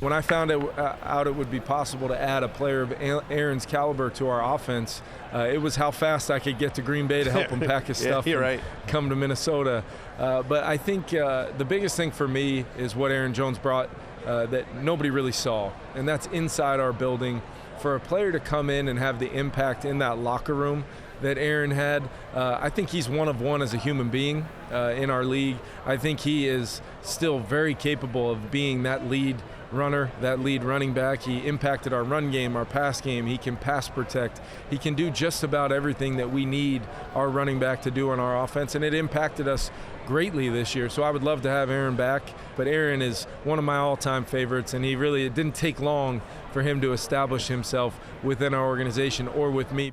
When I found out it would be possible to add a player of Aaron's caliber to our offense, it was how fast I could get to Green Bay to help him pack his stuff and come to Minnesota. But I think the biggest thing for me is what Aaron Jones brought that nobody really saw, and that's inside our building. For a player to come in and have the impact in that locker room that Aaron had, I think he's one of one as a human being in our league. I think he is still very capable of being that lead runner, that lead running back. He impacted our run game, our pass game. He can pass protect. He can do just about everything that we need our running back to do on our offense, and it impacted us greatly this year. So I would love to have Aaron back, but Aaron is one of my all-time favorites, and it didn't take long for him to establish himself within our organization or with me.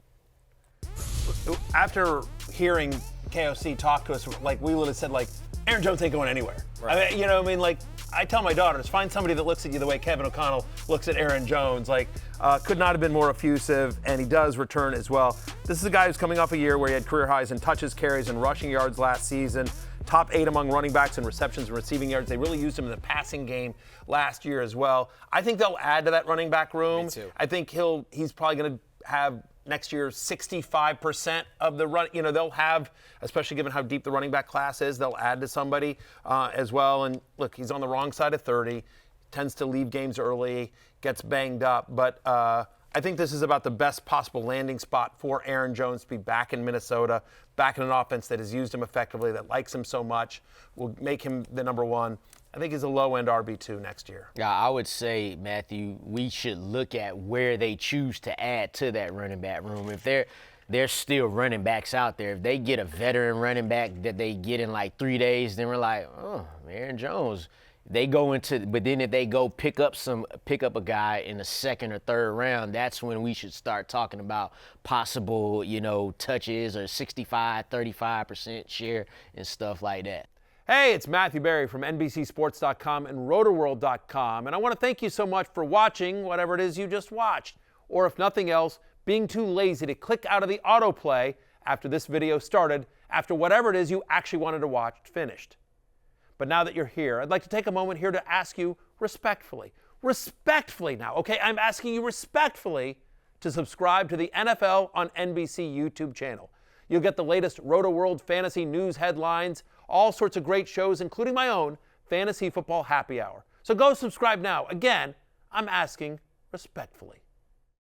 After hearing KOC talk to us, like, we would have said, like, Aaron Jones ain't going anywhere. Right. I mean, you know what I mean? Like, I tell my daughters, find somebody that looks at you the way Kevin O'Connell looks at Aaron Jones. Like, could not have been more effusive, and he does return as well. This is a guy who's coming off a year where he had career highs in touches, carries, and rushing yards last season. Top 8 among running backs in receptions and receiving yards. They really used him in the passing game last year as well. I think they'll add to that running back room. Me too. I think he's probably going to have next year 65% of the run. You know, they'll have, especially given how deep the running back class is, they'll add to somebody as well. And look, he's on the wrong side of 30, tends to leave games early, gets banged up. But I think this is about the best possible landing spot for Aaron Jones to be back in Minnesota, back in an offense that has used him effectively, that likes him so much, will make him the number one. I think he's a low-end RB2 next year. Yeah, I would say, Matthew, we should look at where they choose to add to that running back room. If there's still running backs out there, if they get a veteran running back that they get in like 3 days, then we're like, oh, Aaron Jones. But then if they go pick up a guy in the second or third round, that's when we should start talking about possible, touches or 35% share and stuff like that. Hey, it's Matthew Berry from NBCSports.com and RotoWorld.com, and I want to thank you so much for watching whatever it is you just watched, or if nothing else, being too lazy to click out of the autoplay after this video started, after whatever it is you actually wanted to watch finished. But now that you're here, I'd like to take a moment here to ask you respectfully now, okay? I'm asking you respectfully to subscribe to the NFL on NBC YouTube channel. You'll get the latest RotoWorld fantasy news headlines, all sorts of great shows, including my own Fantasy Football Happy Hour. So go subscribe now. Again, I'm asking respectfully.